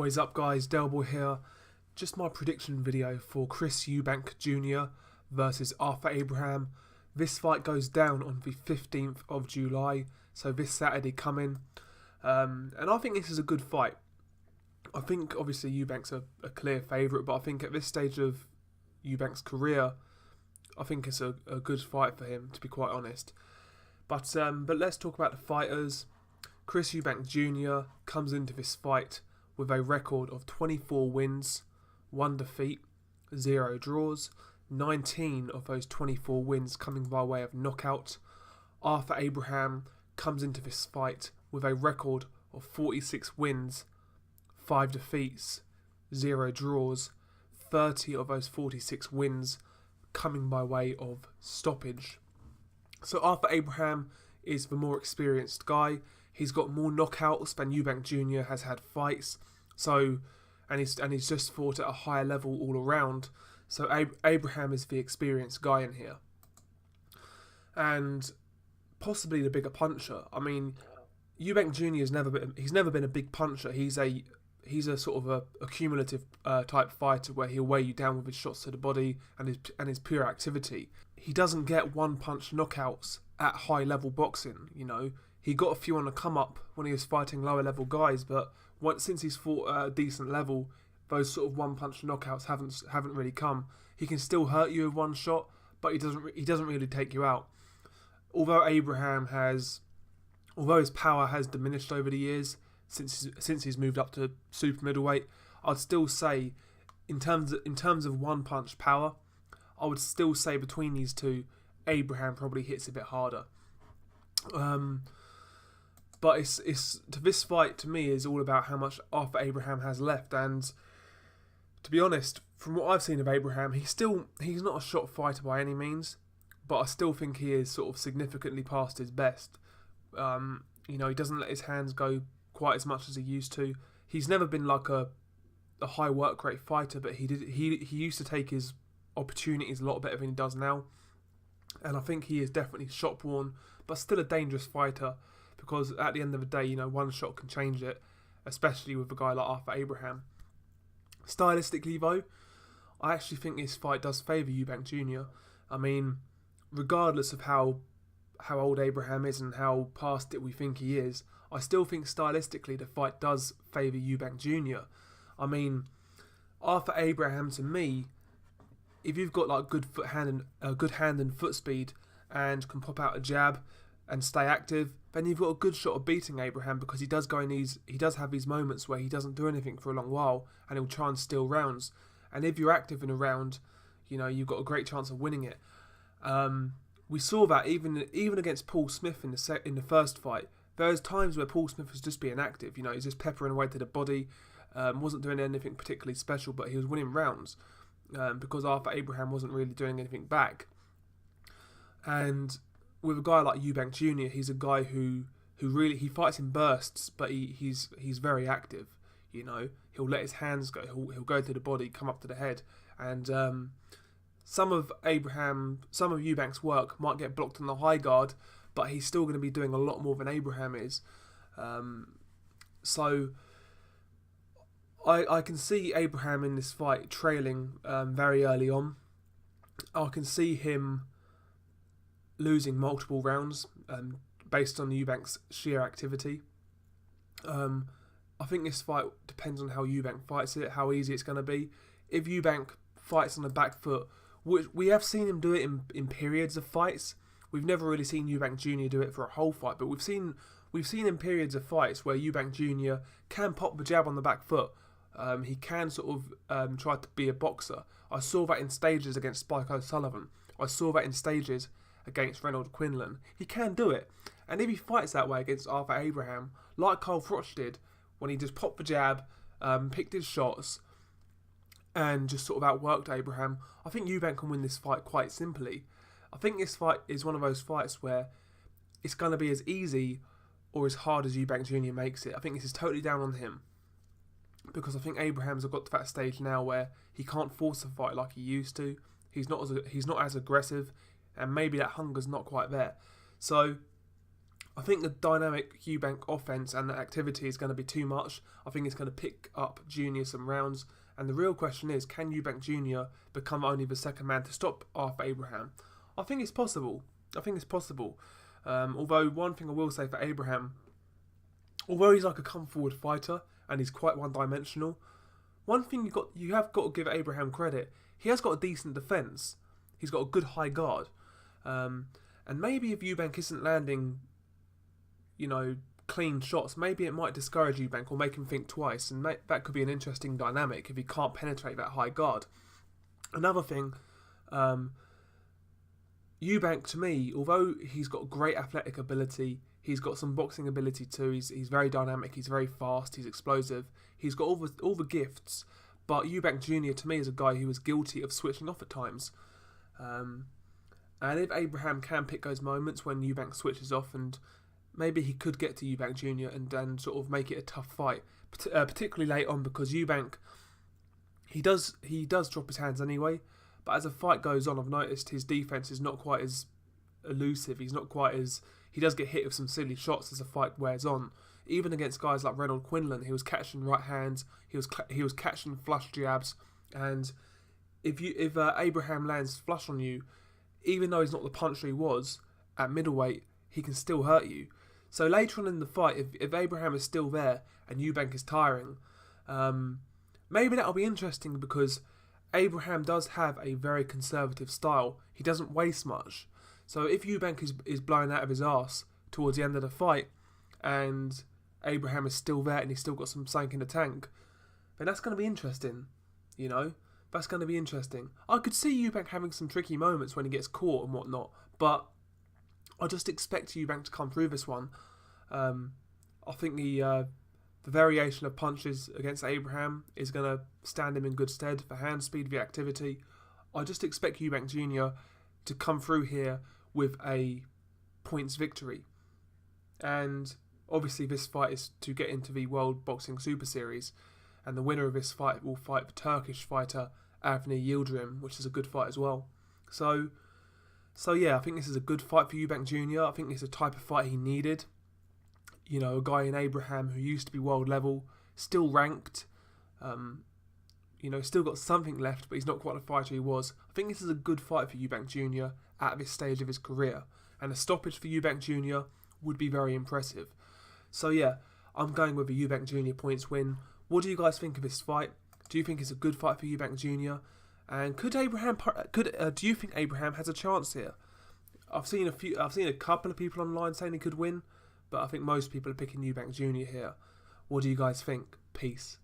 What is up, guys? Delboy here. Just my prediction video for Chris Eubank Jr. versus Arthur Abraham. This fight goes down on the 15th of July, so this Saturday coming. And I think this is a good fight. I think obviously Eubank's a clear favourite, but I think at this stage of Eubank's career, I think it's a good fight for him, to be quite honest. But let's talk about the fighters. Chris Eubank Jr. comes into this fight with a record of 24 wins, 1 defeat, 0 draws, 19 of those 24 wins coming by way of knockout. Arthur Abraham comes into this fight with a record of 46 wins, 5 defeats, 0 draws, 30 of those 46 wins coming by way of stoppage. So Arthur Abraham is the more experienced guy. He's got more knockouts than Eubank Jr. has had fights. So, and he's just fought at a higher level all around. So Abraham is the experienced guy in here, and possibly the bigger puncher. I mean, Eubank Jr. he's never been a big puncher. He's a sort of a cumulative type fighter where he'll weigh you down with his shots to the body and his pure activity. He doesn't get one punch knockouts at high level boxing. You know, he got a few on the come up when he was fighting lower level guys, but since he's fought at a decent level, those sort of one punch knockouts haven't really come. He can still hurt you with one shot, but he doesn't really take you out. Although his power has diminished over the years since he's moved up to super middleweight, I'd still say in terms of one punch power, I would still say between these two, Abraham probably hits a bit harder. But this fight to me is all about how much Arthur Abraham has left, and to be honest, from what I've seen of Abraham, he's not a shot fighter by any means, but I still think he is sort of significantly past his best. You know, he doesn't let his hands go quite as much as he used to. He's never been like a high work rate fighter, but he used to take his opportunities a lot better than he does now. And I think he is definitely shot worn, but still a dangerous fighter, because at the end of the day, you know, one shot can change it, especially with a guy like Arthur Abraham. Stylistically though, I actually think this fight does favour Eubank Jr. I mean, regardless of how old Abraham is and how past it we think he is, I still think stylistically the fight does favour Eubank Jr. I mean, Arthur Abraham, to me, if you've got like good hand and foot speed and can pop out a jab and stay active, then you've got a good shot of beating Abraham, because he does have these moments where he doesn't do anything for a long while and he'll try and steal rounds. And if you're active in a round, you know, you've got a great chance of winning it. We saw that even against Paul Smith in the first fight. There's times where Paul Smith was just being active. You know, he's just peppering away to the body, wasn't doing anything particularly special, but he was winning rounds because Arthur Abraham wasn't really doing anything back. And with a guy like Eubank Jr., he's a guy who really, he fights in bursts, but he's very active. You know, he'll let his hands go, he'll go to the body, come up to the head, and some of Eubank's work might get blocked on the high guard, but he's still going to be doing a lot more than Abraham is. So I can see Abraham in this fight trailing very early on. I can see him losing multiple rounds based on Eubank's sheer activity. I think this fight depends on how Eubank fights it, how easy it's going to be. If Eubank fights on the back foot, which we have seen him do it in periods of fights. We've never really seen Eubank Jr. do it for a whole fight, but we've seen in periods of fights where Eubank Jr. can pop the jab on the back foot. He can sort of try to be a boxer. I saw that in stages against Spike O'Sullivan. I saw that in stages against Reynold Quinlan. He can do it. And if he fights that way against Arthur Abraham, like Carl Froch did, when he just popped the jab, picked his shots, and just sort of outworked Abraham, I think Eubank can win this fight quite simply. I think this fight is one of those fights where it's going to be as easy or as hard as Eubank Jr. makes it. I think this is totally down on him, because I think Abraham's got to that stage now where he can't force a fight like he used to. He's not as aggressive, and maybe that hunger's not quite there. So I think the dynamic Eubank offense and the activity is going to be too much. I think it's going to pick up Junior some rounds. And the real question is, can Eubank Jr. become only the second man to stop Arthur Abraham? I think it's possible. Although one thing I will say for Abraham, although he's like a come forward fighter and he's quite one dimensional, one thing you have got to give Abraham credit. He has got a decent defence. He's got a good high guard. And maybe if Eubank isn't landing, clean shots, maybe it might discourage Eubank or make him think twice, and that could be an interesting dynamic if he can't penetrate that high guard. Another thing, Eubank to me, although he's got great athletic ability, he's got some boxing ability too. He's very dynamic. He's very fast. He's explosive. He's got all the gifts. But Eubank Jr. to me is a guy who is guilty of switching off at times. And if Abraham can pick those moments when Eubank switches off, and maybe he could get to Eubank Jr. and sort of make it a tough fight, particularly late on, because Eubank, he does drop his hands anyway. But as the fight goes on, I've noticed his defense is not quite as elusive. He does get hit with some silly shots as the fight wears on. Even against guys like Reynold Quinlan, he was catching right hands, he was catching flush jabs, and if Abraham lands flush on you, even though he's not the puncher he was at middleweight, he can still hurt you. So later on in the fight, if Abraham is still there and Eubank is tiring, maybe that'll be interesting, because Abraham does have a very conservative style. He doesn't waste much. So if Eubank is blown out of his arse towards the end of the fight, and Abraham is still there and he's still got some sank in the tank, then that's going to be interesting. That's going to be interesting. I could see Eubank having some tricky moments when he gets caught and whatnot, but I just expect Eubank to come through this one. I think the variation of punches against Abraham is going to stand him in good stead for hand speed, the activity. I just expect Eubank Jr. to come through here with a points victory. And obviously this fight is to get into the World Boxing Super Series, and the winner of this fight will fight the Turkish fighter Avni Yildirim, which is a good fight as well. So yeah, I think this is a good fight for Eubank Jr. I think it's a type of fight he needed. A guy in Abraham who used to be world level, still ranked, still got something left, but he's not quite the fighter he was. I think this is a good fight for Eubank Jr. at this stage of his career, and a stoppage for Eubank Jr. would be very impressive. So yeah, I'm going with a Eubank Jr. points win. What do you guys think of this fight? Do you think it's a good fight for Eubank Jr.? And do you think Abraham has a chance here? I've seen a couple of people online saying he could win, but I think most people are picking Eubank Jr. here. What do you guys think? Peace.